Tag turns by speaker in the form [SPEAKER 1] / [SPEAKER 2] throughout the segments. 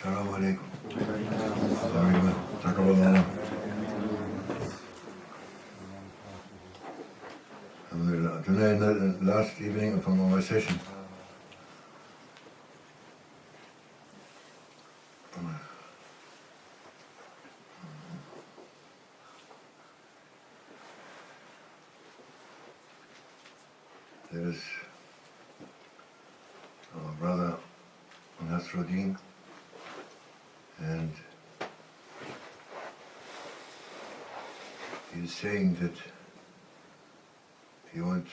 [SPEAKER 1] Salam alaikum. Alhamdulillah. Tonight, the last evening from our session. There is our brother Nasruddin, and he is saying that he wants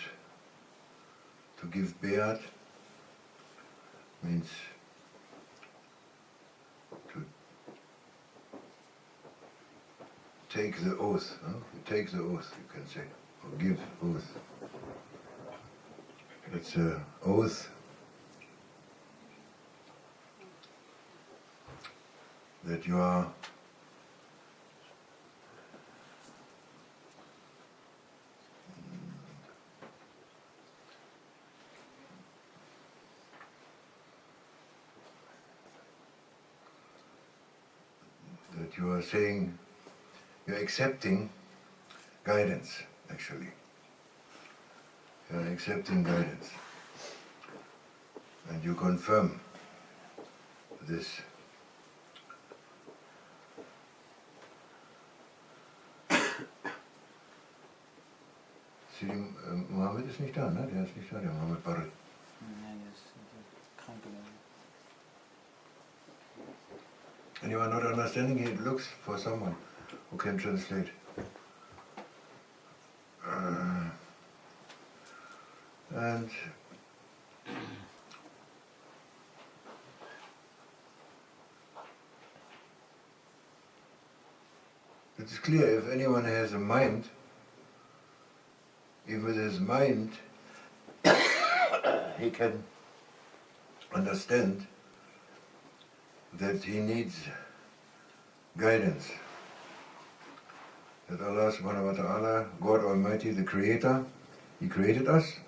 [SPEAKER 1] to give bayat, means to take the oath, take the oath, you can say, or give oath. It's an oath that you are saying, you're accepting guidance, actually. You're accepting guidance. And you confirm this. Mohammed ist nicht da, ne? Der ist nicht da, der Mohammed Barrett.
[SPEAKER 2] Nein, der ist krank geworden.
[SPEAKER 1] And you are not understanding, he looks for someone who can translate. And it's clear, if anyone has a mind, even with his mind, he can understand that he needs guidance. That Allah subhanahu wa ta'ala, God Almighty, the Creator, He created us,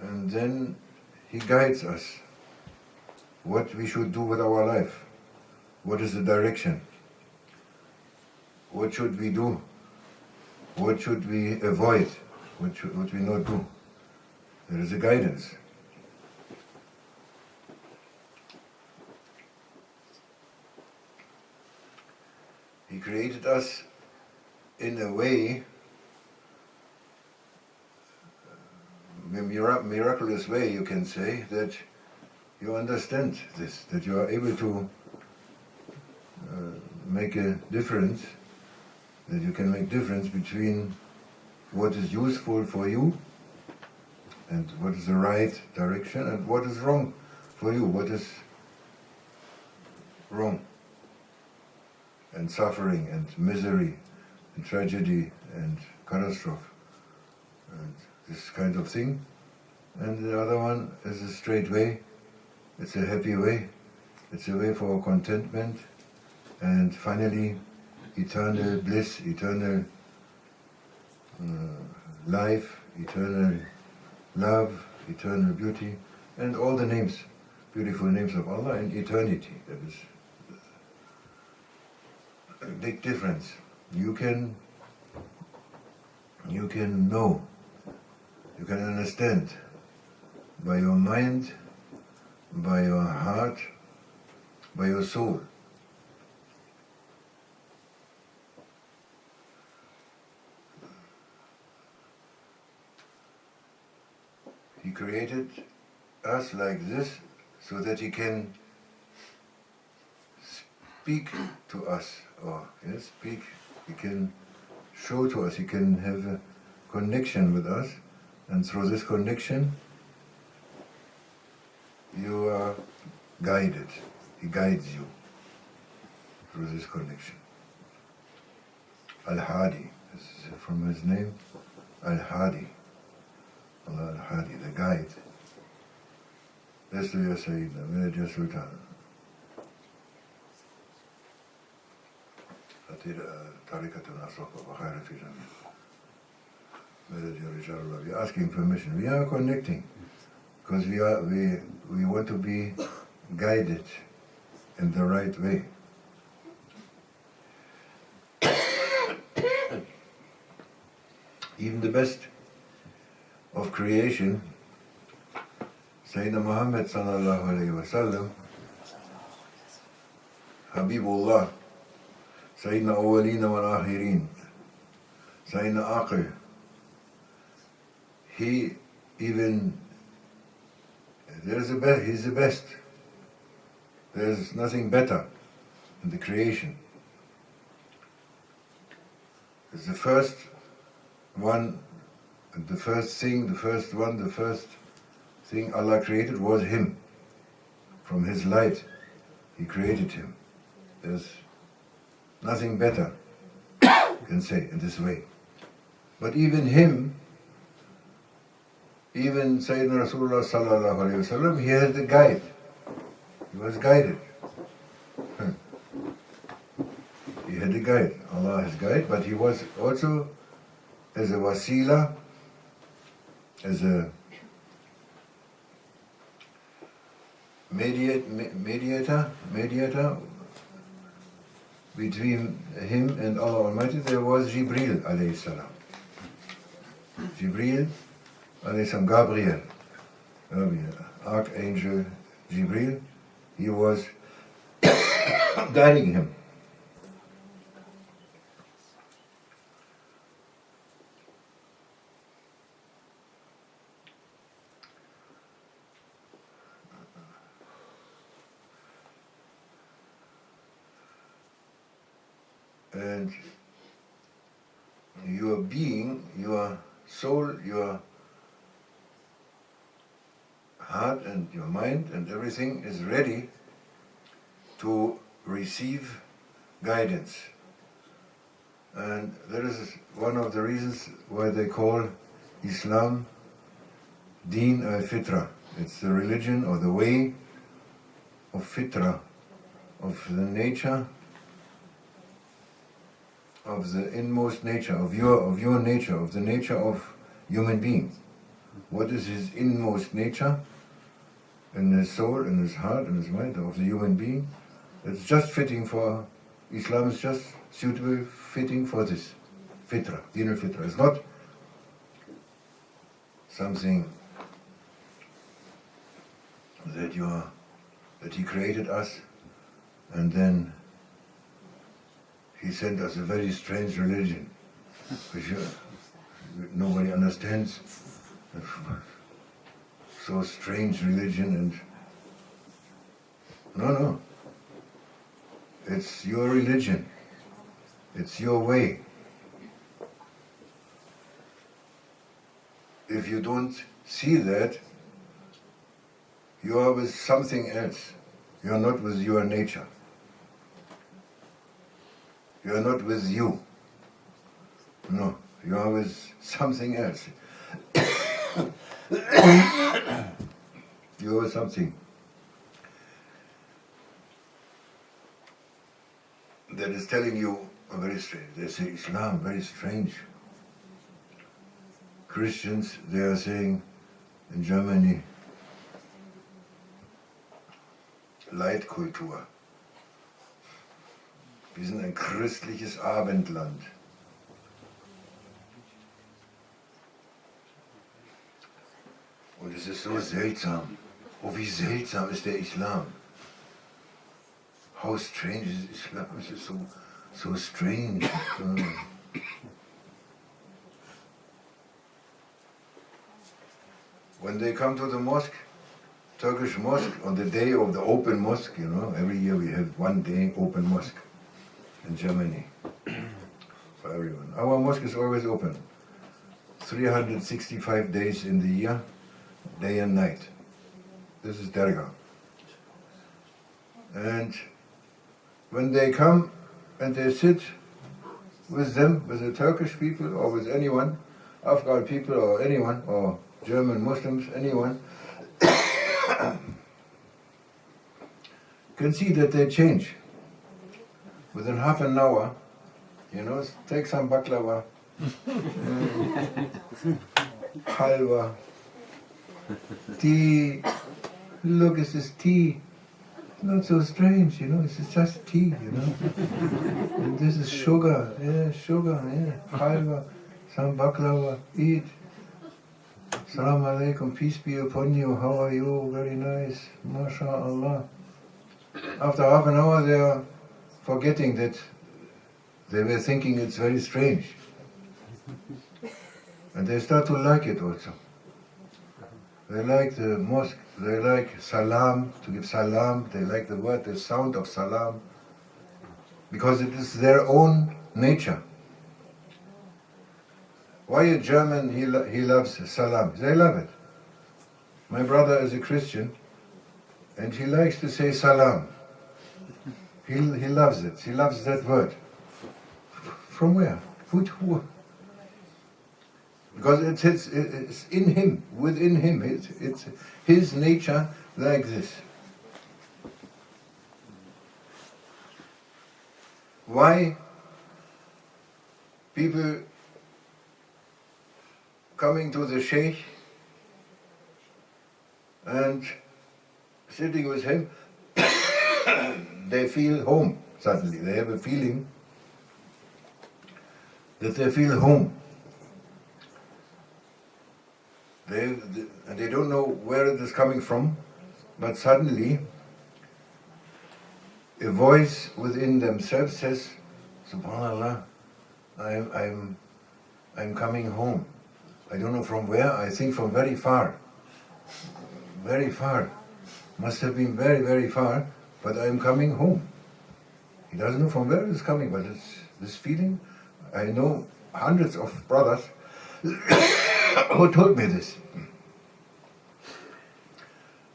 [SPEAKER 1] and then He guides us what we should do with our life. What is the direction? What should we do? What should we avoid? What we not do? There is a guidance. He created us in a way, a miraculous way, you can say, that you understand this, that you are able to make a difference, that you can make difference between what is useful for you and what is the right direction and what is wrong for you, what is wrong. And suffering and misery and tragedy and catastrophe and this kind of thing. And the other one is a straight way, it's a happy way, it's a way for contentment and finally eternal bliss, eternal life, eternal love, eternal beauty, and all the names, beautiful names of Allah and eternity. That is a big difference. You can know, you can understand by your mind, by your heart, by your soul. He created us like this so that He can speak to us, or speak, He can show to us, He can have a connection with us, and through this connection you are guided. He guides you through this connection. Al-Hadi, this is from His name, Al-Hadi. Allah Al-Hadi, the guide. That's Ya Sayyidina, Milad Ya Sultan. We are asking permission. We are connecting. because we want to be guided in the right way. Even the best of creation, Sayyidina Muhammad sallallahu alayhi wa sallam, Habibullah, Sayyidina Awwalina wal Akhirin, Sayyidina Aqil, he even, he's the best. There's nothing better in the creation. It's the first one, the first thing Allah created was him. From his light, he created him. There's nothing better, you can say, in this way. But even him, even Sayyidina Rasulullah sallallahu alayhi wa sallam, he had a guide. He was guided. He had a guide, Allah has guide, but he was also as a wasila, as a mediator between him and Allah Almighty. There was Jibril alayhi salam. Jibril alayhi salam, Gabriel, Archangel Jibril, he was guiding him. And your being, your soul, your heart and your mind and everything is ready to receive guidance. And that is one of the reasons why they call Islam Deen al-Fitra. It's the religion or the way of Fitra, of the nature, of the inmost nature, of your nature, of the nature of human being. What is his inmost nature in his soul, in his heart, in his mind, of the human being? It's just fitting for, Islam is just suitable, fitting for this. Fitra, Deen al-Fitra. It's not something that he created us and then he sent us a very strange religion, which nobody understands. So strange religion, and no. It's your religion. It's your way. If you don't see that, you are with something else. You are not with your nature. You are not with you. No, you are with something else. You are something that is telling you very strange. They say Islam, very strange. Christians, they are saying in Germany, Leitkultur. Wir sind ein christliches Abendland. Und es ist so seltsam. Oh, wie seltsam ist der Islam. How strange is Islam? Es ist so strange. When they come to the mosque, Turkish mosque, on the day of the open mosque, every year we have one day open mosque in Germany for everyone. Our mosque is always open, 365 days in the year, day and night. This is Derga. And when they come and they sit with them, with the Turkish people or with anyone, Afghan people or anyone, or German Muslims, anyone, can see that they change. Within half an hour, take some baklava, halwa, Tea, look, it's this tea. Not so strange, it's just tea, And this is sugar, yeah, halwa, some baklava, eat. Salam alaikum, peace be upon you, how are you? Very nice, mashallah. After half an hour they are forgetting that they were thinking it's very strange. And they start to like it also. They like the mosque, they like salam, to give salam, they like the word, the sound of salam, because it is their own nature. Why a German, he loves salam? They love it. My brother is a Christian, and he likes to say salam. He loves it, he loves that word. From where? Who? Because it's in him, within him. It's his nature like this. Why people coming to the Sheikh and sitting with him, they feel home suddenly. They have a feeling that they feel home. They don't know where it is coming from, but suddenly a voice within themselves says, Subhanallah, I'm coming home. I don't know from where, I think from very far. Very far. Must have been very, very far, but I'm coming home. He doesn't know from where it is coming, but it's this feeling. I know hundreds of brothers who told me this.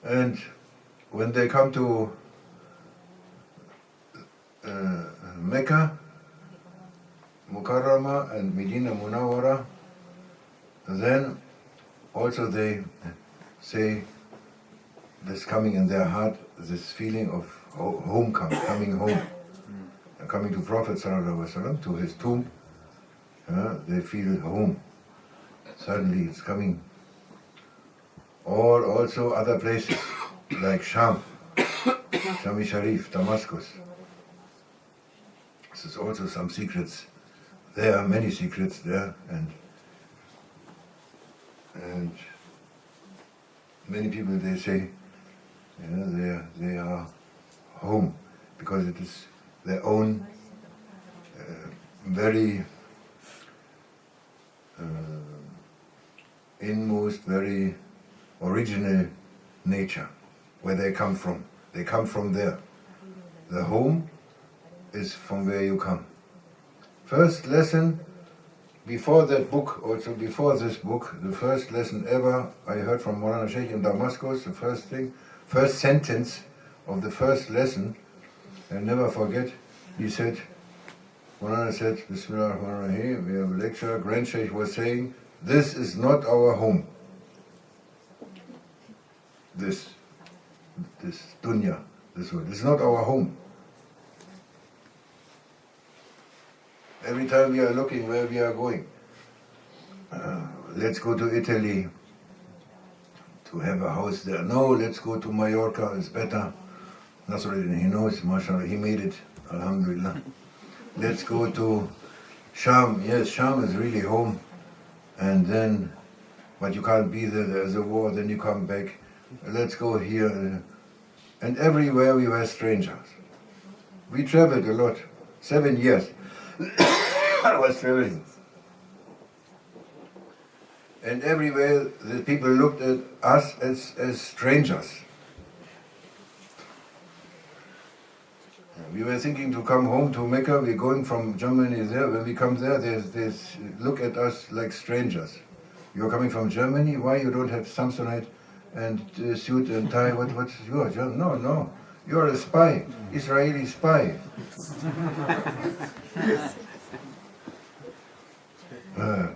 [SPEAKER 1] And when they come to Mecca, Mukarrama and Medina Munawwara, then also they say this coming in their heart, this feeling of coming home, coming to Prophet ﷺ, to his tomb, they feel home. Suddenly it's coming. Or also other places like Sham, Shami Sharif, Damascus. This is also some secrets. There are many secrets there, and many people, they say, they are home because it is their own very inmost, very original nature, where they come from. They come from there. The home is from where you come. First lesson, before that book, also before this book, the first lesson ever I heard from Maulana Sheikh in Damascus, the first sentence of the first lesson, I'll never forget, he said, Maulana said, Bismillah ar-Rahman ar-Rahim, we have a lecture, Grand Sheikh was saying, this is not our home. This dunya, this world, this is not our home. Every time we are looking where we are going, let's go to Italy to have a house there. No, let's go to Mallorca, it's better. Nasruddin, he knows, mashallah, he made it, alhamdulillah. Let's go to Sham. Yes, Sham is really home. And then, but you can't be there, there's a war, then you come back. Let's go here. And everywhere we were strangers. We traveled a lot, 7 years. I was traveling. And everywhere the people looked at us as strangers. We were thinking to come home to Mecca, we're going from Germany there. When we come there, they look at us like strangers. You're coming from Germany, why you don't have Samsonite and suit and tie? What's yours? No, you're a spy, Israeli spy.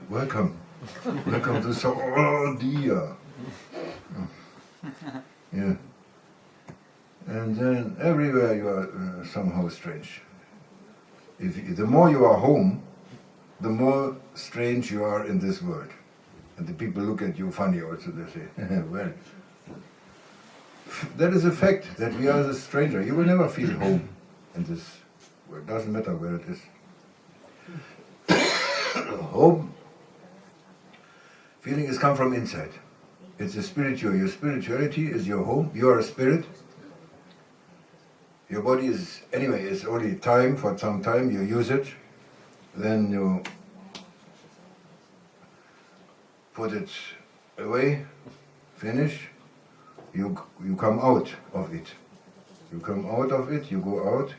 [SPEAKER 1] Welcome to Saudi. Yeah. And then everywhere you are somehow strange. The more you are home, the more strange you are in this world. And the people look at you funny also, they say, well, that is a fact, that we are the stranger. You will never feel home in this, well, it doesn't matter where it is. Home, feeling is come from inside. It's a spiritual, your spirituality is your home, you are a spirit. Your body is, anyway, it's only time, for some time you use it, then you put it away, finish, you come out of it. You come out of it, you go out,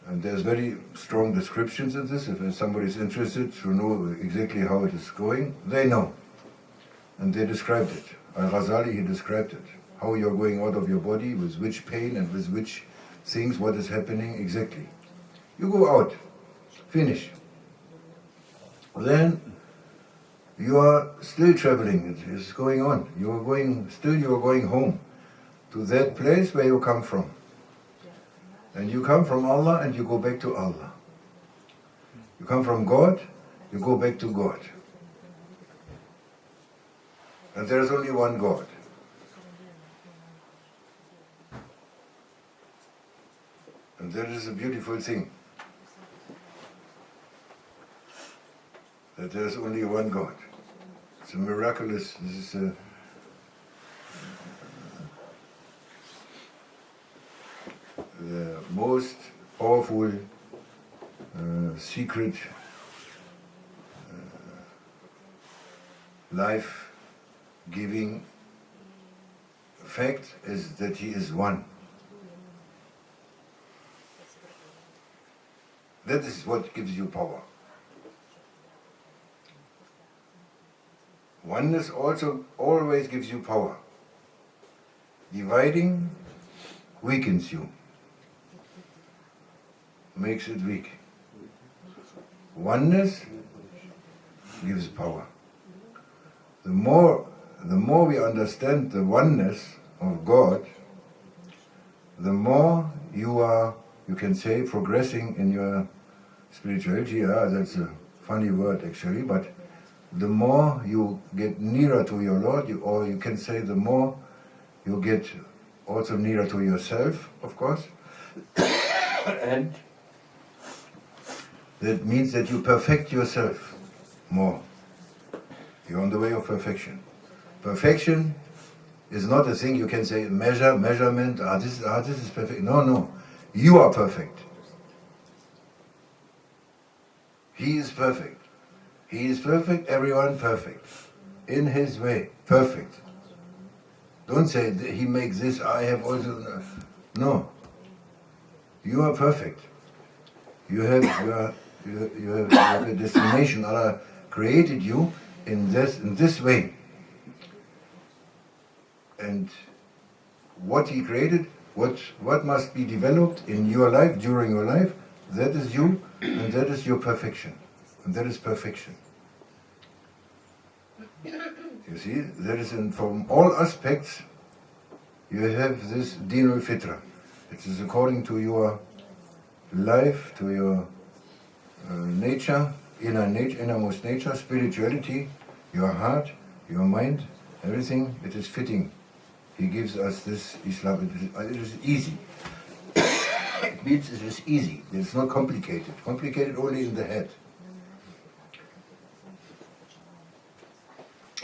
[SPEAKER 1] and there's very strong descriptions in this. If somebody is interested to know exactly how it is going, they know. And they described it. Al-Ghazali, he described it. How you're going out of your body, with which pain and with which things, what is happening exactly. You go out, finish. Then you are still traveling, it is going on. You are going home to that place where you come from. And you come from Allah and you go back to Allah. You come from God, you go back to God. And there is only one God. And that is a beautiful thing. That there is only one God. It's a miraculous, this is the most powerful secret life-giving fact is that He is one. That is what gives you power. Oneness also always gives you power. Dividing weakens you, makes it weak. Oneness gives power. The more we understand the oneness of God, the more you are, you can say, progressing in your spirituality. Yeah, that's a funny word actually, but the more you get nearer to your Lord, or you can say the more you get also nearer to yourself, of course. And that means that you perfect yourself more. You're on the way of perfection. Perfection is not a thing you can say, measurement, this is perfect. No. You are perfect. He is perfect. He is perfect, everyone perfect. In his way, perfect. Don't say, he makes this, I have also... No. You are perfect. You have a destination. Allah created you in this way. And what He created, what must be developed in your life, during your life, that is you, and that is your perfection. And that is perfection. You see, there is, from all aspects, you have this Dinul Fitra. It is according to your life, to your nature, innermost nature, spirituality, your heart, your mind, everything. It is fitting. He gives us this Islam. It is easy. It means it is easy. It's not complicated. Complicated only in the head.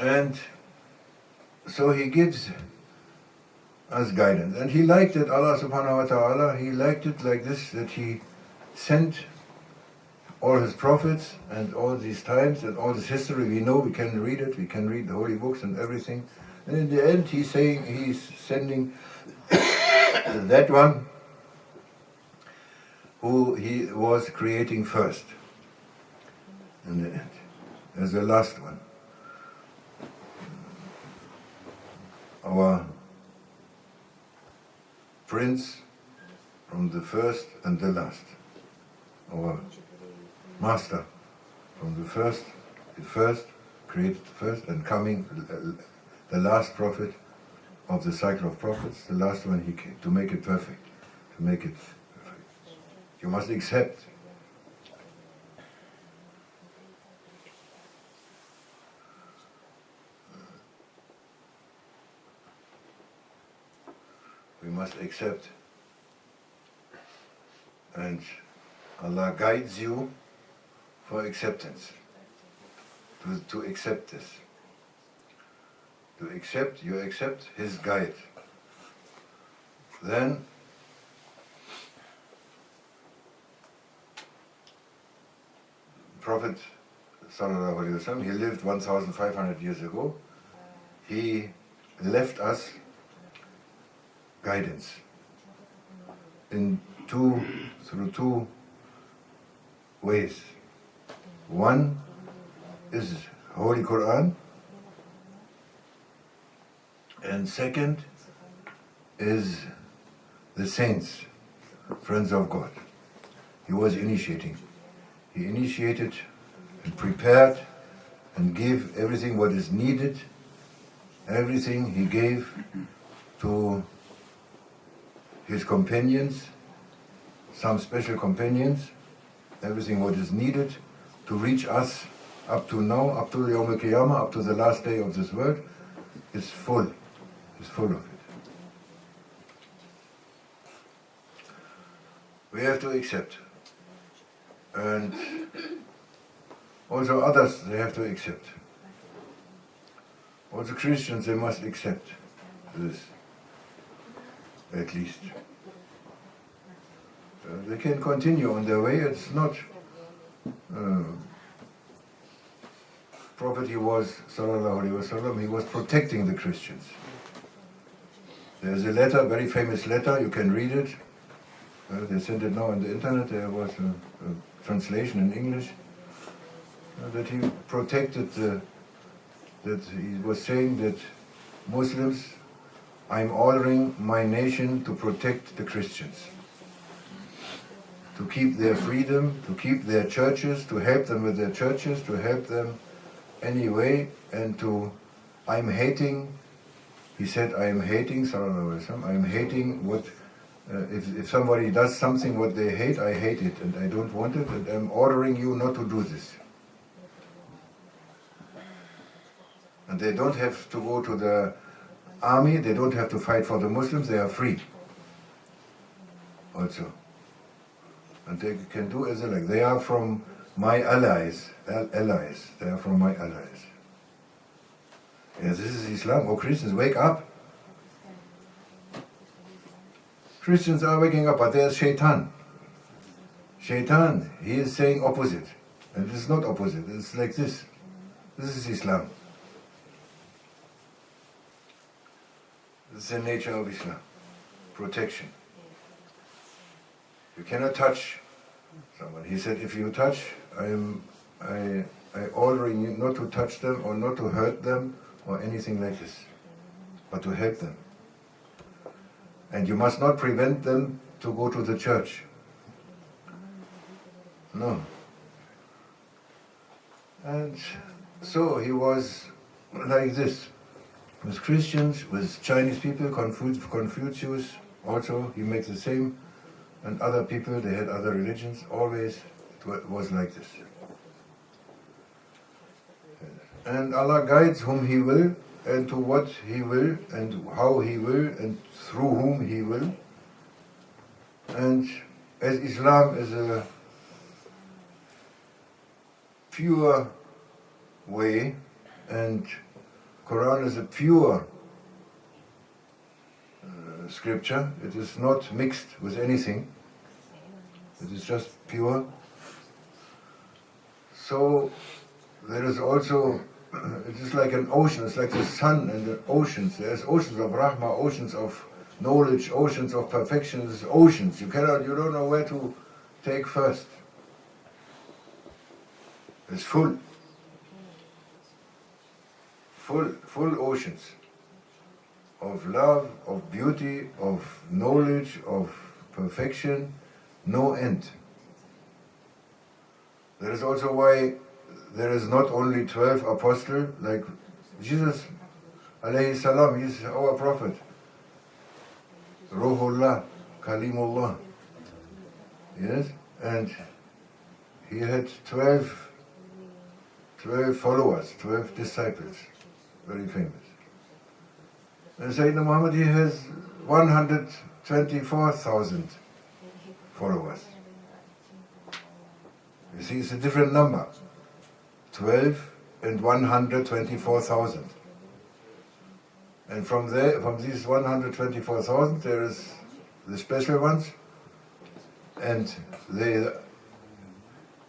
[SPEAKER 1] And so He gives us guidance. And He liked it, Allah subhanahu wa ta'ala, He liked it like this, that He sent all His prophets and all these times and all this history. We know, we can read it, we can read the holy books and everything. And in the end He's saying, He's sending that one who He was creating first. In the end, as the last one. Our Prince from the first and the last. Our Master from the first, created the first, and coming, the last prophet of the cycle of prophets, the last one He came, to make it perfect. To make it perfect. You must accept. we must accept. And Allah guides you for acceptance, to accept this. To accept, you accept His guide. Then Prophet sallallahu alaihi wasallam, he lived 1,500 years ago. He left us guidance through two ways. One is Holy Quran, and second is the saints, friends of God. He was initiating. He initiated and prepared and gave everything what is needed. Everything he gave to his companions, some special companions, everything what is needed to reach us up to now, up to Yawm al-Qiyamah, up to the last day of this world, is full of it. We have to accept. And also others, they have to accept. Also Christians, they must accept this, at least. They can continue on their way. It's not Prophet, he was, sallallahu alaihi wasallam, he was protecting the Christians. There's a letter, very famous letter, you can read it. They sent it now on the internet. There was a translation in English that he protected that he was saying that Muslims, I'm ordering my nation to protect the Christians, to keep their freedom, to keep their churches, to help them with their churches, to help them anyway, and I'm hating, he said, I'm hating, sallallahu alaihi wasallam, I'm hating what, if somebody does something what they hate, I hate it, and I don't want it, and I'm ordering you not to do this. And they don't have to go to the army, they don't have to fight for the Muslims, they are free. Also. And they can do as they like. They are from my allies, they are from my allies. Yeah, this is Islam. Oh, Christians, wake up. Christians are waking up, but there's Shaitan. Shaitan, he is saying opposite. And it is not opposite, it's like this. This is Islam. This is the nature of Islam. Protection. You cannot touch someone. He said, if you touch, I ordering you not to touch them or not to hurt them or anything like this, but to help them. And you must not prevent them to go to the church. No. And so he was like this. With Christians, with Chinese people, Confucius also, he makes the same. And other people, they had other religions, always it was like this. And Allah guides whom He will, and to what He will, and how He will, and through whom He will. And as Islam is a pure way, and Quran is a pure scripture, it is not mixed with anything, it is just pure. So there is also, it is like an ocean, it's like the sun and the oceans. There's oceans of rahmah, oceans of knowledge, oceans of perfection, there's oceans. You don't know where to take first. It's full oceans of love, of beauty, of knowledge, of perfection, no end. That is also why there is not only 12 apostles, like Jesus, alayhi salam, he is our prophet. Ruhullah, Kalimullah. Yes? And he had 12 followers, 12 disciples, very famous. And Sayyidina Muhammad, he has 124,000 followers. You see, it's a different number. 12 and 124,000. And from these 124,000, there is the special ones, and they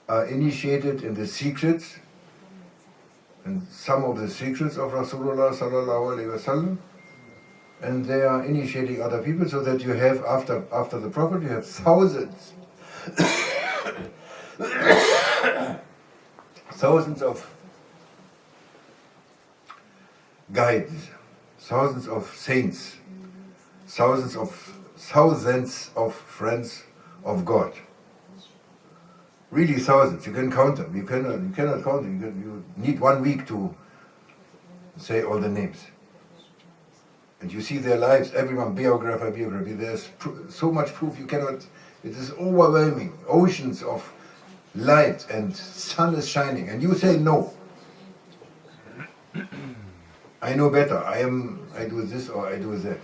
[SPEAKER 1] are initiated in the secrets, and some of the secrets of Rasulullah sallallahu alaihi wasallam, and they are initiating other people, so that you have, after the Prophet, you have thousands, thousands of guides, thousands of saints, thousands of friends of God. Really thousands. You can count them. You cannot count them. You need 1 week to say all the names. And you see their lives. Everyone, biography. There's so much proof. You cannot. It is overwhelming. Oceans of light, and sun is shining, and you say no. I know better. I do this or I do that.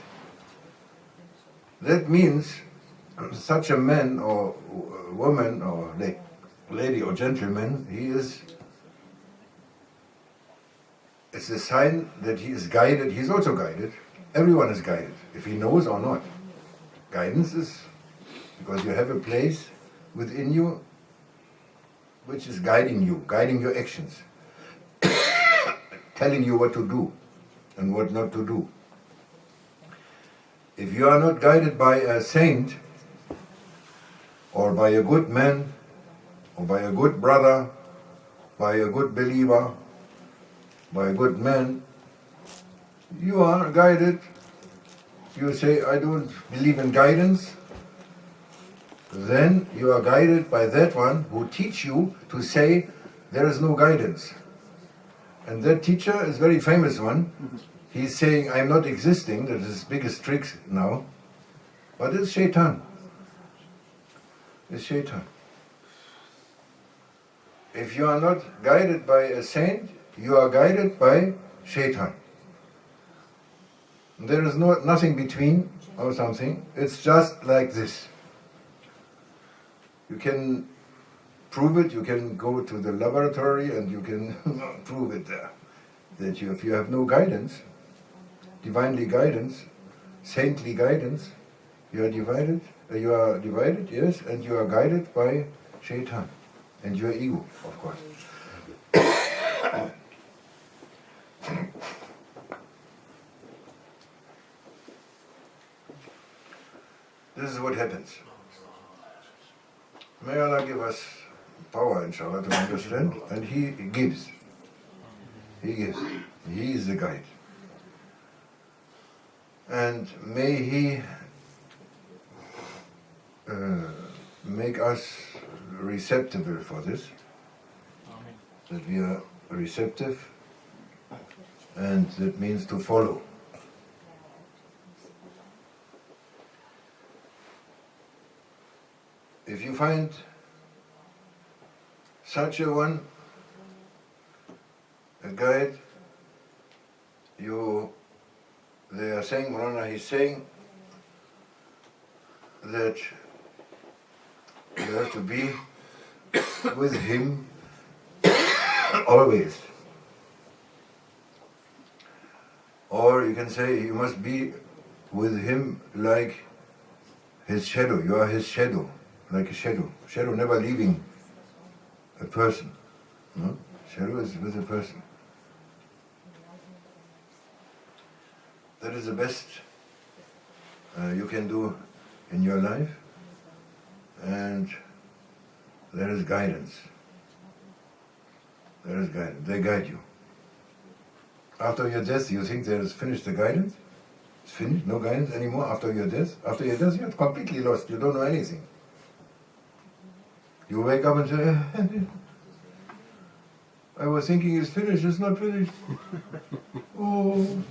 [SPEAKER 1] That means such a man or woman or lady or gentleman, it's a sign that he is guided. He's also guided. Everyone is guided, if he knows or not. Guidance is because you have a place within you which is guiding your actions, telling you what to do and what not to do. If you are not guided by a saint, or by a good man, or by a good brother, by a good believer, by a good man, you are guided. You say, I don't believe in guidance. Then you are guided by that one who teach you to say, there is no guidance. And that teacher is a very famous one. He's saying, I'm not existing. That is his biggest trick now. But it's Shaitan. It's Shaitan. If you are not guided by a saint, you are guided by Shaitan. There is nothing between or something. It's just like this. You can prove it. You can go to the laboratory and you can prove it there. That if you have no guidance, divinely guidance, saintly guidance, you are divided, yes, and you are guided by Shaitan and your ego, of course. This is what happens. May Allah give us power, inshallah, to understand, and He gives. He gives. He is the guide. And may He make us receptive for this, that we are receptive, and that means to follow. If you find such a one, a guide, they are saying, Maulana, he's saying that you have to be with him always. Or you can say you must be with him like his shadow. You are his shadow, like a shadow. Shadow never leaving a person. No? Shadow is with a person. That is the best you can do in your life, and there is guidance. There is guidance. They guide you. After your death, you think there is finished the guidance? It's finished, no guidance anymore after your death? After your death, you're completely lost. You don't know anything. You wake up and say, I was thinking it's finished, it's not finished. Oh.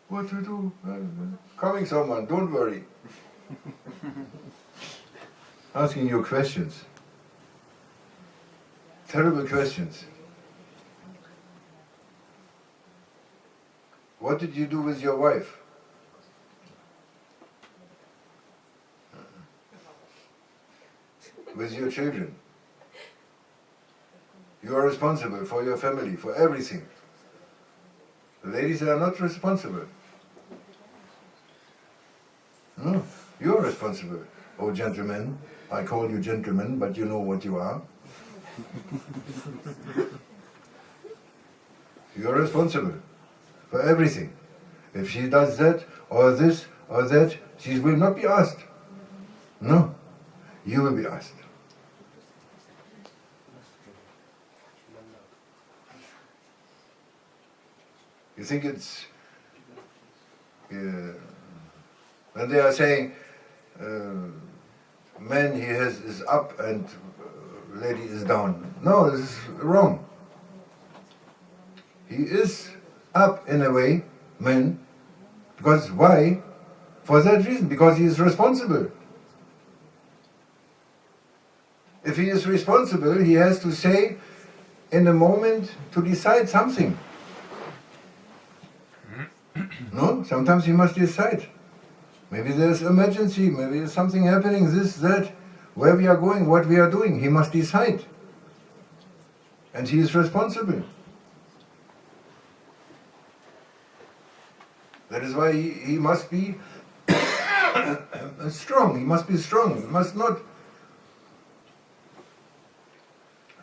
[SPEAKER 1] What to do? Coming someone, don't worry. Asking you questions. Terrible questions. What did you do with your wife? With your children? You are responsible for your family, for everything. The ladies are not responsible. No, you are responsible. Oh, gentlemen, I call you gentlemen, but you know what you are. You are responsible for everything. If she does that, or this, or that, she will not be asked. No, you will be asked. You think it's... when they are saying, man is up and lady is down. No, this is wrong. He is up in a way, man, because why? For that reason, because he is responsible. If he is responsible, he has to say in a moment to decide something. No, sometimes he must decide. Maybe there's emergency, maybe there's something happening, this, that, where we are going, what we are doing. He must decide. And he is responsible. That is why he must be strong. He must be strong. He must not...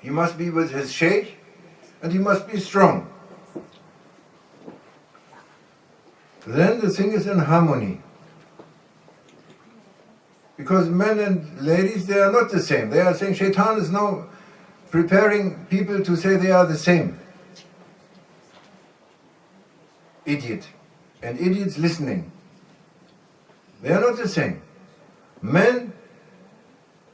[SPEAKER 1] He must be with his Sheikh, and he must be strong. Then the thing is in harmony. Because men and ladies, they are not the same. They are saying, Shaitan is now preparing people to say they are the same. Idiot. And idiots listening. They are not the same. Men,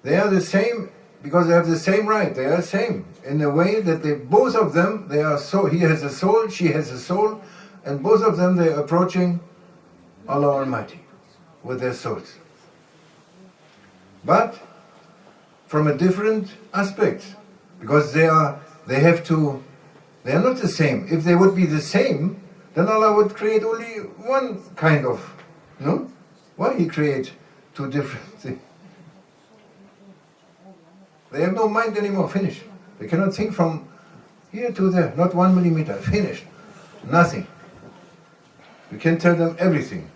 [SPEAKER 1] they are the same because they have the same right. They are the same in a way that they, both of them, they are so. He has a soul, she has a soul, and both of them, they are approaching Allah Almighty with their souls. But from a different aspect, because they are not the same. If they would be the same, then Allah would create only one kind of, no? Why He create two different things? They have no mind anymore, finished. They cannot think from here to there, not 1 millimeter, finished. Nothing. You can tell them everything.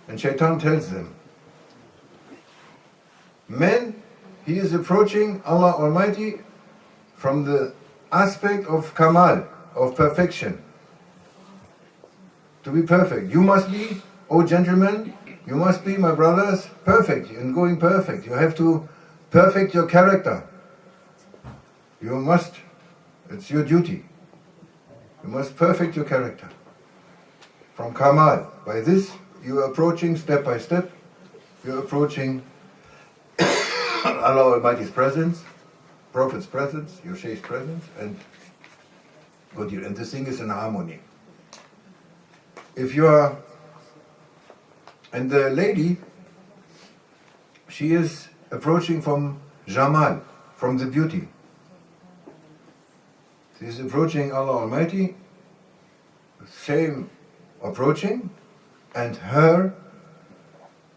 [SPEAKER 1] And Shaitan tells them. Man, he is approaching Allah Almighty from the aspect of Kamal, of perfection. To be perfect. You must be, oh gentlemen, you must be, my brothers, perfect and going perfect. You have to perfect your character. You must, it's your duty. You must perfect your character. From Kamal. By this, you are approaching step by step. You are approaching Allah Almighty's presence, Prophet's presence, your Sheikh's presence, and good deal. And this thing is in harmony. If you are, and the lady, she is approaching from Jamal, from the beauty. She is approaching Allah Almighty, same approaching, and her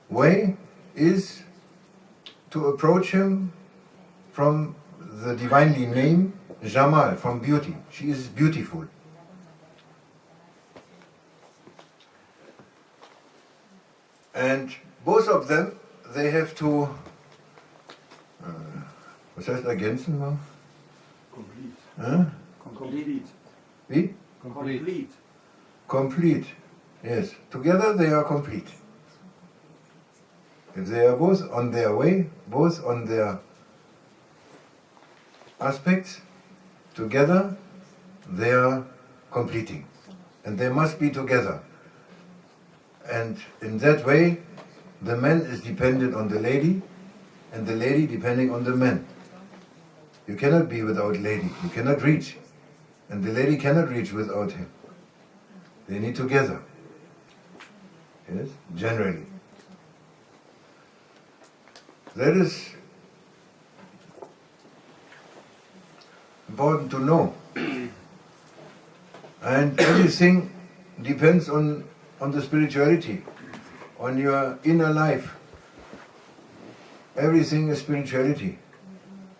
[SPEAKER 1] way is to approach Him from the divinely name Jamal, from beauty. She is beautiful. And both of them, they have to, was heißt ergänzen? Mal?
[SPEAKER 3] Complete. Complete.
[SPEAKER 1] Wie?
[SPEAKER 3] Complete.
[SPEAKER 1] Complete. Yes. Together they are complete. If they are both on their way, both on their aspects, together they are completing. And they must be together. And in that way, the man is dependent on the lady, and the lady depending on the man. You cannot be without lady. You cannot reach. And the lady cannot reach without him. They need together. Yes, generally. That is important to know. And everything depends on the spirituality, on your inner life. Everything is spirituality.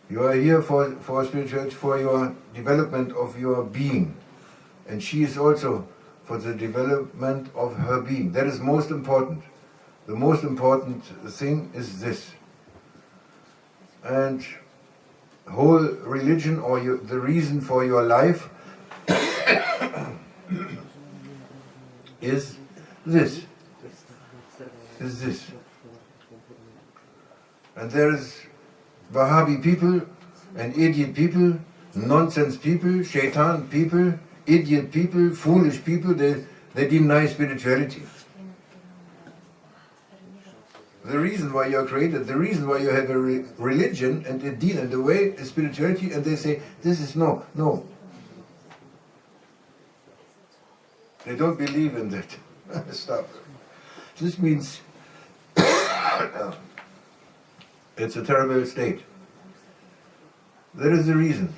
[SPEAKER 1] You are here for spirituality, for your development of your being. And she is also for the development of her being. That is most important. The most important thing is this. And whole religion, or the reason for your life, is this. Is this. And there is Wahhabi people and idiot people, nonsense people, shaitan people, idiot people, foolish people, they deny spirituality. The reason why you are created, the reason why you have a religion and a deen and the way is spirituality, and they say, this is no. They don't believe in that. Stop. This means it's a terrible state. That is the reason.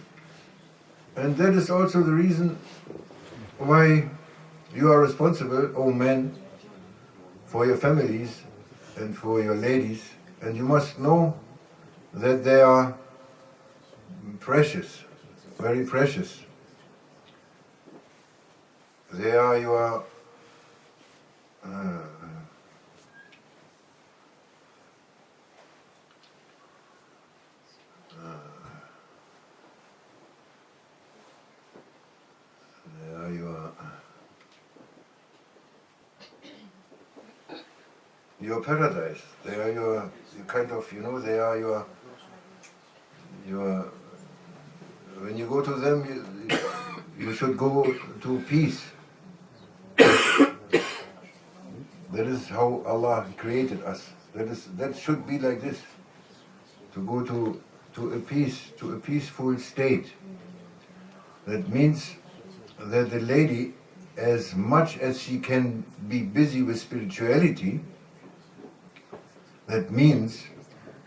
[SPEAKER 1] And that is also the reason why you are responsible, O men, for your families and for your ladies. And you must know that they are precious, very precious. They are your your paradise. They are your kind of, they are your when you go to them, you should go to peace. That is how Allah created us. That should be like this. To go to a peaceful state. That means that the lady, as much as she can be busy with spirituality, that means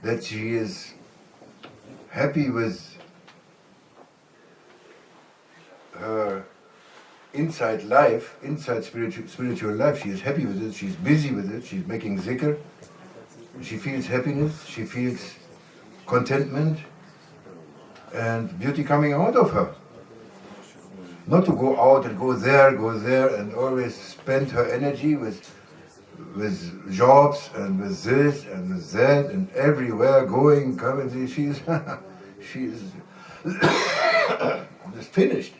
[SPEAKER 1] that she is happy with her inside life, inside spiritual life. She is happy with it, she's busy with it, she's making zikr, she feels happiness, she feels contentment and beauty coming out of her. Not to go out and go there and always spend her energy with jobs and with this and with that and everywhere going, coming. She is just finished.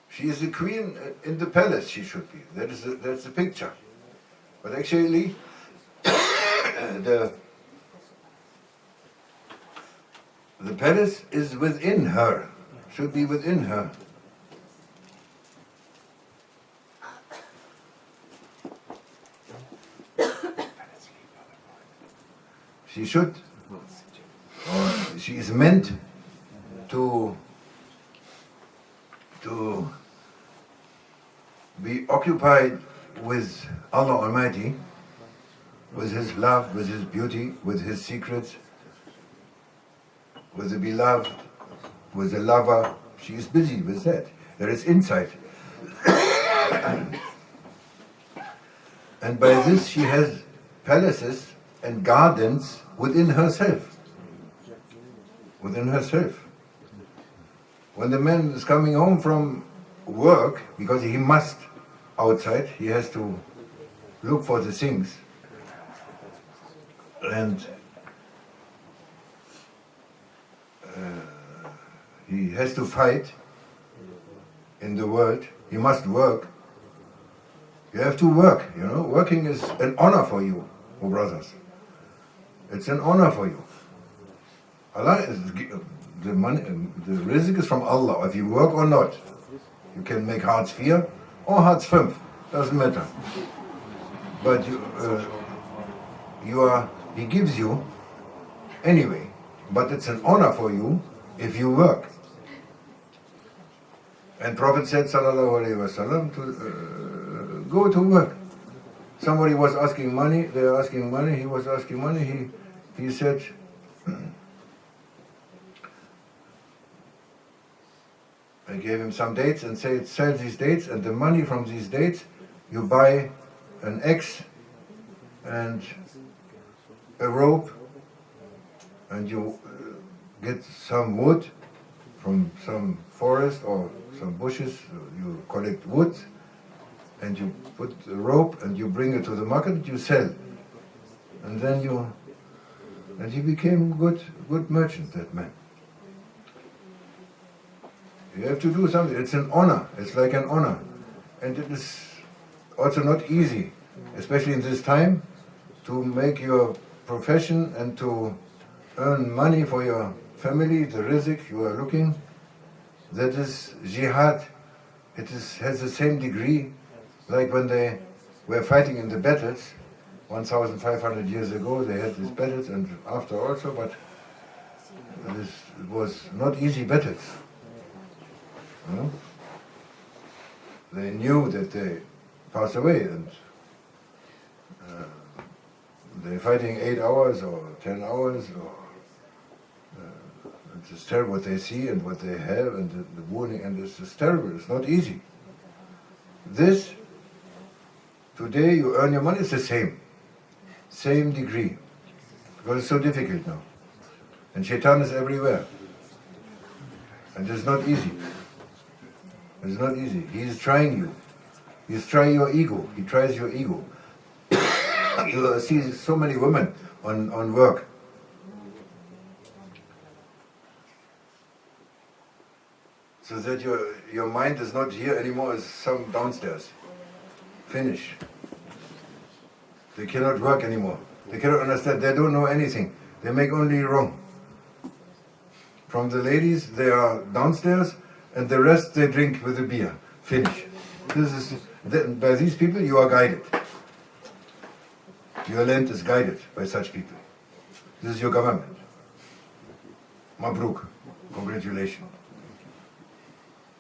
[SPEAKER 1] She is the queen in the palace. She should be. That's the picture. But actually, the palace is within her, should be within her. She should, or she is meant to be occupied with Allah Almighty, with His love, with His beauty, with His secrets, with the beloved, with the lover. She is busy with that. There is insight. And by this she has palaces and gardens within herself. Within herself. When the man is coming home from work, because he must outside, he has to look for the things. And he has to fight in the world. He must work. You have to work, Working is an honor for you, oh brothers. It's an honor for you. Allah is the money, the rizq is from Allah. If you work or not, you can make Hartz 4 or Hartz 5. Doesn't matter. But He gives you anyway. But it's an honor for you if you work. And Prophet said, sallallahu alaihi wasallam, to go to work. somebody was asking money, they were asking money, he was asking money, he said, I gave him some dates and said, sell these dates, and the money from these dates, you buy an axe and a rope, and you get some wood from some forest or some bushes, you collect wood, and you put the rope and you bring it to the market, you sell. And then and he became good merchant, that man. You have to do something, it's an honor, it's like an honor. And it is also not easy, especially in this time, to make your profession and to earn money for your family, the rizq you are looking. That is jihad. It has the same degree like when they were fighting in the battles 1,500 years ago. They had these battles, and after also, but it was not easy battles. You know? They knew that they pass away, and they're fighting 8 hours or 10 hours, or it's terrible what they see and what they have, and the wounding, and it's just terrible. It's not easy. This, today you earn your money, it's the same degree, because it's so difficult now. And shaitan is everywhere. And it's not easy. It's not easy. He is trying you. He is trying your ego. He tries your ego. You see so many women on work. So that your mind is not here anymore, it's some downstairs. Finish. They cannot work anymore. They cannot understand. They don't know anything. They make only wrong. From the ladies, they are downstairs, and the rest they drink with the beer. Finish. By these people you are guided. Your land is guided by such people. This is your government. Mabruk. Congratulations.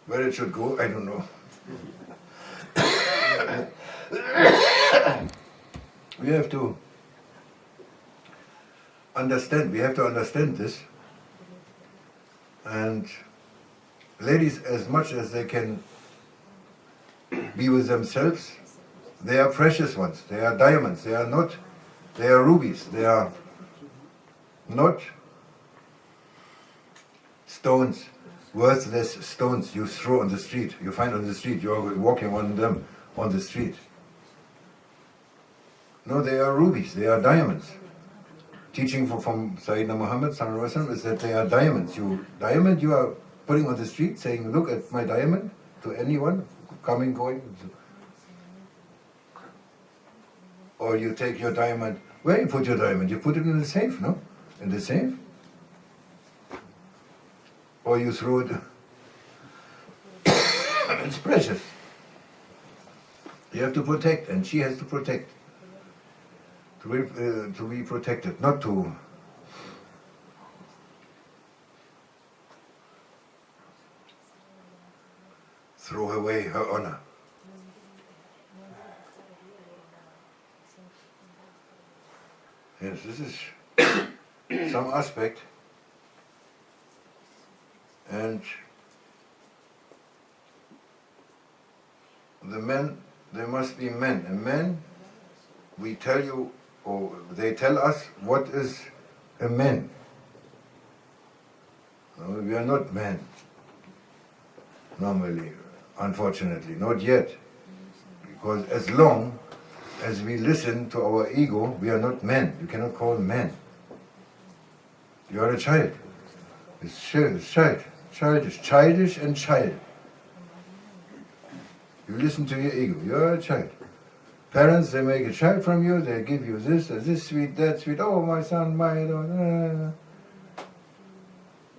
[SPEAKER 1] Where it should go, I don't know. We have to understand this. And ladies, as much as they can be with themselves, they are precious ones, they are diamonds, they are rubies, they are not stones, worthless stones you throw on the street, you find on the street, you are walking on them on the street. No, they are rubies, they are diamonds. Teaching from Sayyidina Muhammad is that they are diamonds. Diamond you are putting on the street, saying, look at my diamond, to anyone, coming, going. Or you take your diamond, where you put your diamond? You put it in the safe, no? In the safe? Or you throw it. It's precious. You have to protect, and she has to protect. To be protected, not to throw away her honor. Yes, this is some aspect, and the men, there must be men, and men, we tell you, or they tell us what is a man. No, we are not men, normally, unfortunately, not yet. Because as long as we listen to our ego, we are not men. You cannot call man. You are a child. It's childish and child. You listen to your ego, you are a child. Parents, they make a child from you, they give you this sweet, that sweet, oh my son, my daughter,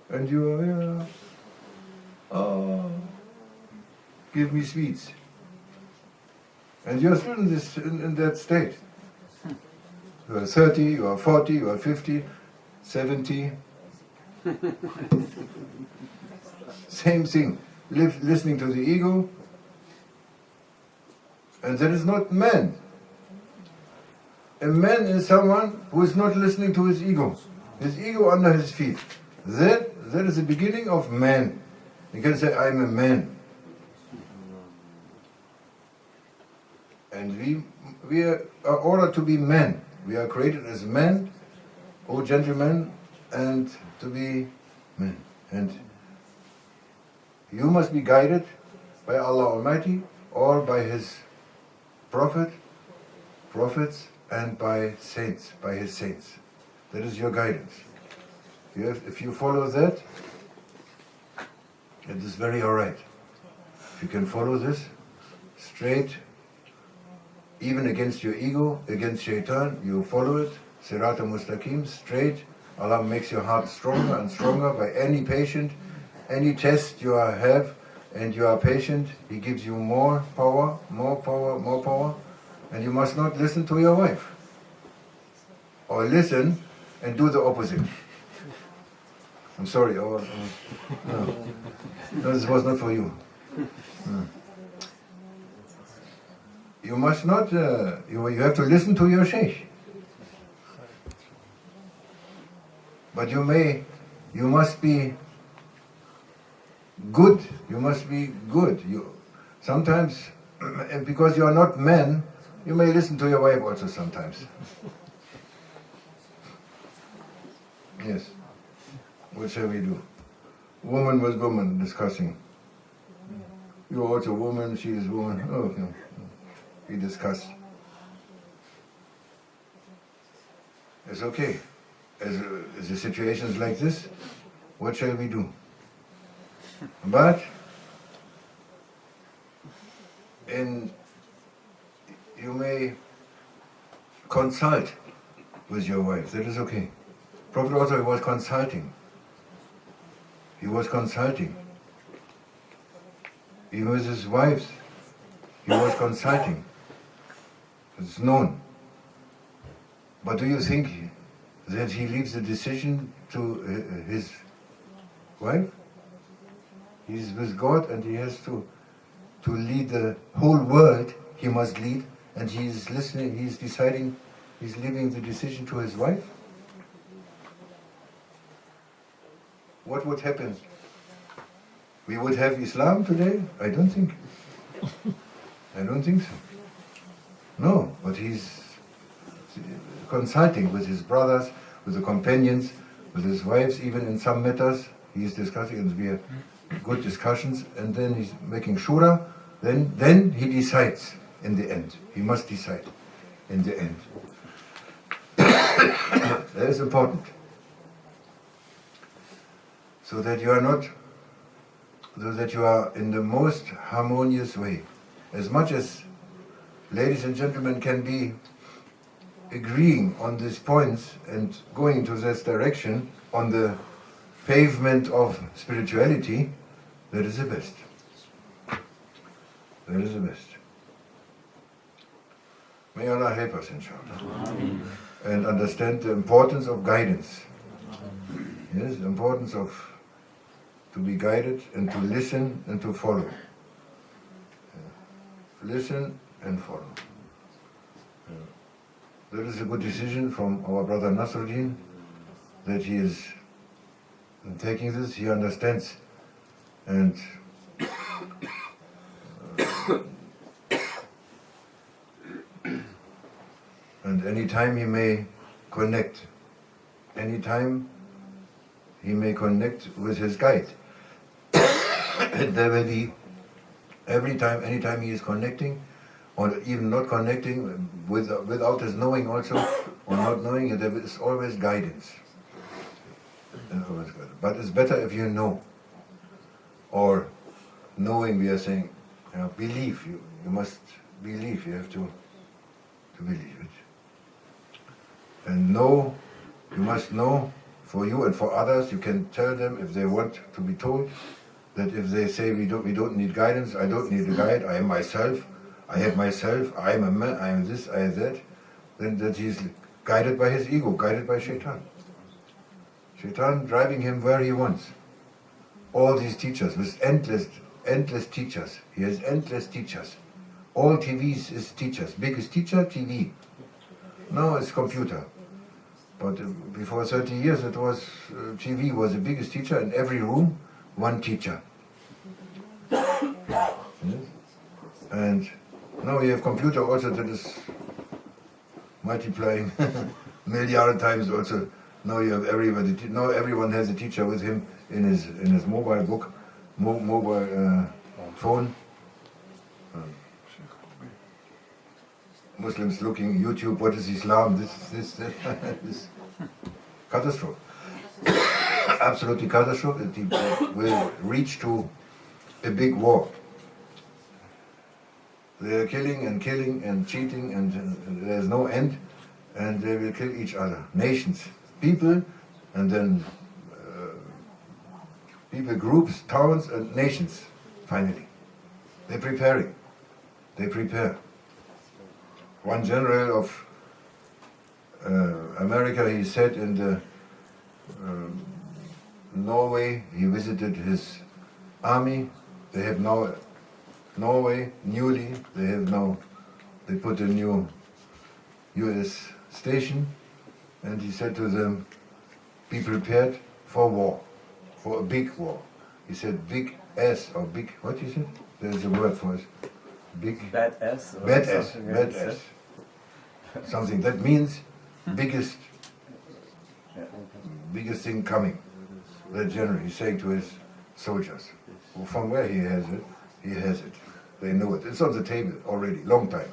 [SPEAKER 1] and you are, oh, give me sweets. And you're still in that state. You are 30, you are 40, you are 50, 70. Same thing, listening to the ego. And that is not man. A man is someone who is not listening to his ego. His ego under his feet. That is the beginning of man. You can say, I'm a man. And we are ordered to be men. We are created as men, O gentlemen, and to be men. And you must be guided by Allah Almighty or by His prophets, and by saints, by His saints. That is your guidance. If you follow that, it is very alright. If you can follow this straight, even against your ego, against shaitan, you follow it, Sirat al-Mustaqim, straight. Allah makes your heart stronger and stronger by any patient, any test you have, and you are patient, He gives you more power, more power, more power, and you must not listen to your wife. Or listen and do the opposite. I'm sorry, no, this was not for you. You must not, you have to listen to your Sheikh. But you must be good. You must be good. Sometimes, and because you are not men, you may listen to your wife also sometimes. Yes. What shall we do? Woman with woman discussing. You are also woman, she is woman. Oh, okay. We discuss. It's okay. As the situation is like this, what shall we do? But you may consult with your wife. That is okay. Prophet also was consulting. He was consulting. Even with his wives, he was consulting. It's known. But do you think that he leaves the decision to his wife? He's with God and he has to lead the whole world. He must lead, and he's listening, he's deciding, he's leaving the decision to his wife. What would happen? We would have Islam today? I don't think. I don't think so. No, but he's consulting with his brothers, with the companions, with his wives, even in some matters. He is discussing, and we have good discussions, and then he's making shura. Then he decides in the end. He must decide in the end. That is important. So that you are in the most harmonious way. As much as ladies and gentlemen can be agreeing on these points and going into this direction on the pavement of spirituality, that is the best. That is the best. May Allah help us, inshallah. And understand the importance of guidance. Yes, the importance of to be guided and to listen and to follow. Listen and follow. That is a good decision from our brother Nasruddin, that he is taking this, he understands. And anytime he may connect. Anytime he may connect with his guide. And there will be, anytime he is connecting, or even not connecting, without his knowing also, or not knowing, there is always guidance. But it's better if you know. Or knowing, we are saying, believe, you must believe, you have to believe it. And know, you must know, for you and for others, you can tell them if they want to be told, that if they say we don't need guidance, I don't need a guide, I am myself, I have myself, I am a man, I am this, I am that, then that he is guided by his ego, guided by shaitan. Shaitan driving him where he wants. All these teachers, with endless teachers. He has endless teachers. All TVs is teachers. Biggest teacher, TV. No, it's computer. But before 30 years it was, TV was the biggest teacher. In every room, one teacher. Yes. And now we have computer also that is multiplying milliard times also. Now you have everybody. Now everyone has a teacher with him in his mobile book, mobile phone. Muslims looking YouTube. What is Islam? This catastrophe. Absolutely catastrophe. It will reach to a big war. They are killing and cheating, and there's no end, and they will kill each other. Nations, people, and then people, groups, towns, and nations, finally. They're preparing. They prepare. One general of America, he said in the Norway, he visited his army. They have now Norway, newly, they put a new US station, and he said to them, be prepared for war, for a big war. He said big S, or big, what he said? There's a word for it. Big.
[SPEAKER 4] Bad S.
[SPEAKER 1] Bad S, bad S. Something, that means biggest thing coming. That general, he's saying to his soldiers. Well, from where he has it, he has it. They know it. It's on the table already, long time.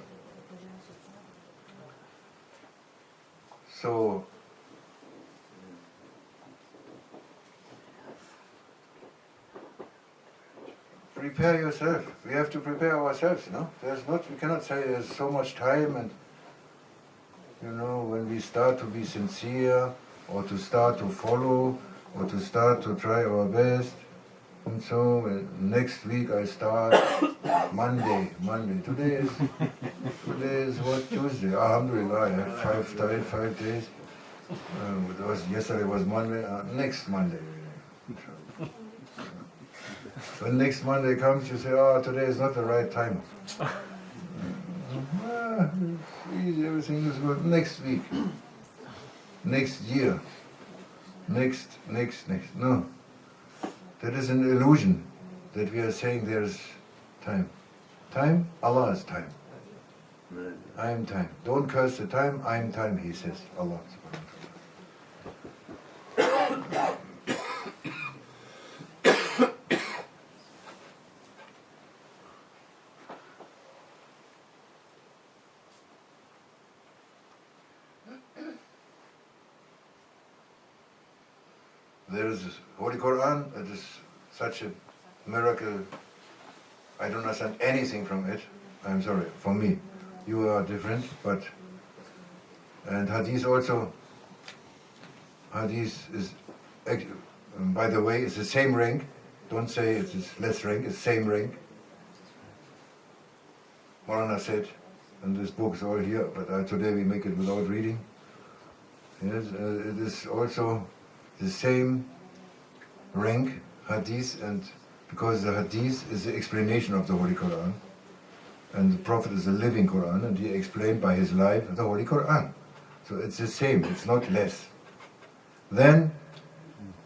[SPEAKER 1] So, prepare yourself. We have to prepare ourselves, no? We cannot say there's so much time, and when we start to be sincere, or to start to follow, or to start to try our best. And so next week I start Monday. Today is what, Tuesday? Alhamdulillah, I have 5 days. Yesterday was Monday. Next Monday. When next Monday comes, you say, "Oh, today is not the right time." Easy, everything is good. Next week, next year, next. No. That is an illusion that we are saying there's time. Time? Allah's time. I am time. Don't curse the time, I am time, he says, Allah. There is this Holy Quran, it is such a miracle. I don't understand anything from it. I'm sorry, for me. You are different, but... And Hadith also. Hadith is, by the way, it's the same rank. Don't say it is less rank, it's same rank. Maulana said, and this book is all here, but today we make it without reading. Yes, it is also the same rank, Hadith, and because the Hadith is the explanation of the Holy Quran, and the Prophet is a living Quran, and he explained by his life the Holy Quran. So it's the same, it's not less. Then,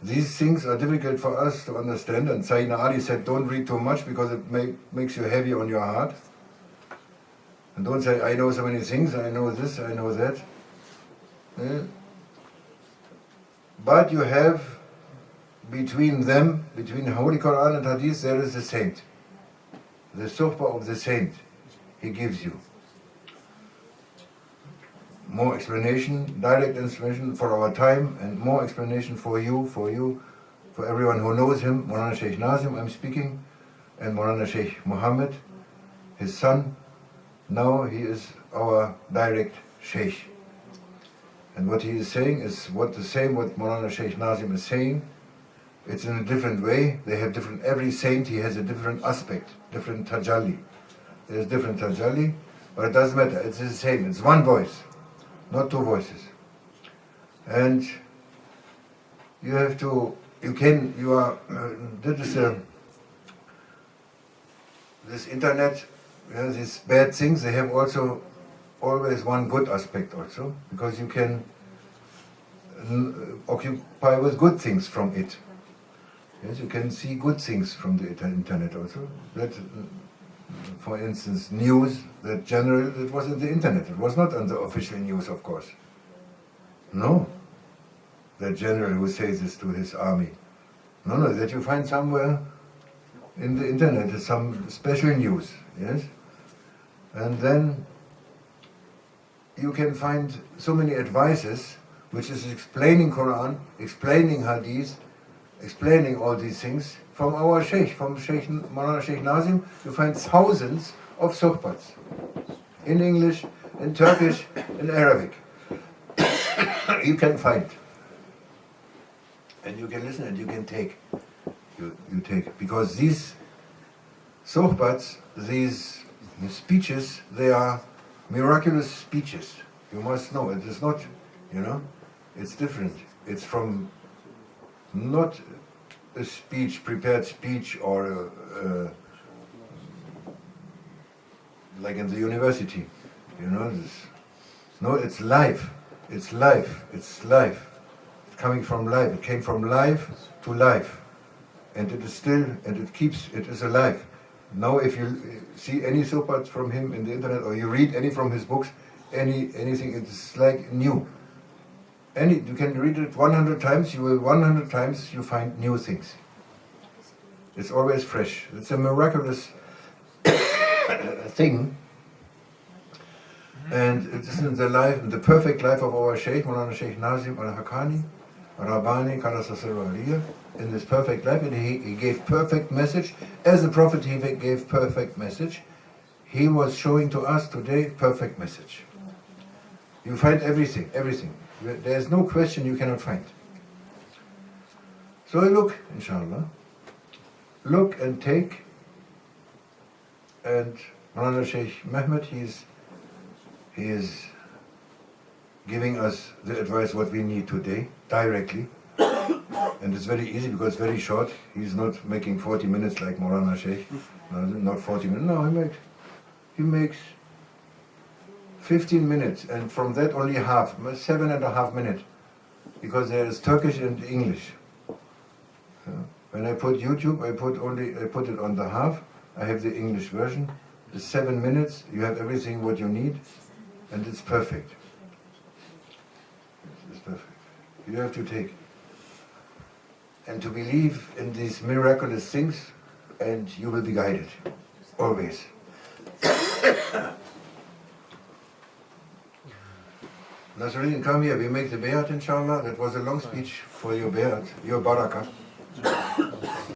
[SPEAKER 1] these things are difficult for us to understand, and Sayyidina Ali said, don't read too much because it makes you heavy on your heart. And don't say, I know so many things, I know this, I know that. But you have, between them, between Holy Quran and Hadith, there is a saint. The Sohbat of the saint, he gives you. More explanation, direct explanation for our time, and more explanation for you, for everyone who knows him. Maulana Sheikh Nazim, I'm speaking, and Maulana Sheikh Muhammad, his son. Now he is our direct Sheikh. And what he is saying is what Maulana Sheikh Nazim is saying. It's in a different way. They have different, every saint, he has a different aspect, different tajalli. There's different tajalli, but it doesn't matter. It's the same. It's one voice, not two voices. And you have to, this internet, these bad things, they have also always one good aspect also, because you can occupy with good things from it. Yes, you can see good things from the internet also. That, for instance, news, that general, it was in the internet. It was not on the official news, of course. No. That general who says this to his army. No, that you find somewhere in the internet, some special news, yes? And then you can find so many advices, which is explaining Quran, explaining Hadith, explaining all these things from our Sheikh, from Sheikh Maulana Sheikh Nazim. You find thousands of Sohbats in English, in Turkish, in Arabic. You can find. And you can listen and you can take. You take. Because these Sohbats, these speeches, they are miraculous speeches. You must know. It is not, it's different. It's from not a speech, prepared speech, or like in the university. No, it's life. It's life. It's life. It's coming from life. It came from life to life. And it is still, and it is alive. Now if you see any sohbat from him in the internet, or you read any from his books, anything, it's like new. You can read it 100 times, 100 times you find new things. It's always fresh. It's a miraculous thing. And it is in the perfect life of our Sheikh, Maulana Sheikh Nazim al-Haqqani, Rabbani, Kalasasalwaliya, in this perfect life, and he gave perfect message. As a prophet, he gave perfect message. He was showing to us today perfect message. You find everything. There is no question you cannot find. So look, inshallah. Look and take. And Maulana Sheikh Mehmet, he is giving us the advice what we need today, directly. And it's very easy because it's very short. He's not making 40 minutes like Maulana Sheikh. No, not 40 minutes. No, he makes 15 minutes, and from that only half, 7.5 minutes, because there is Turkish and English. When I put YouTube, I put it on the half. I have the English version. It's 7 minutes. You have everything what you need, and it's perfect. It's perfect. You have to take and to believe in these miraculous things, and you will be guided always. Nasruddin, come here, we make the bayat inshallah. That was a long speech for your bayat, your barakah.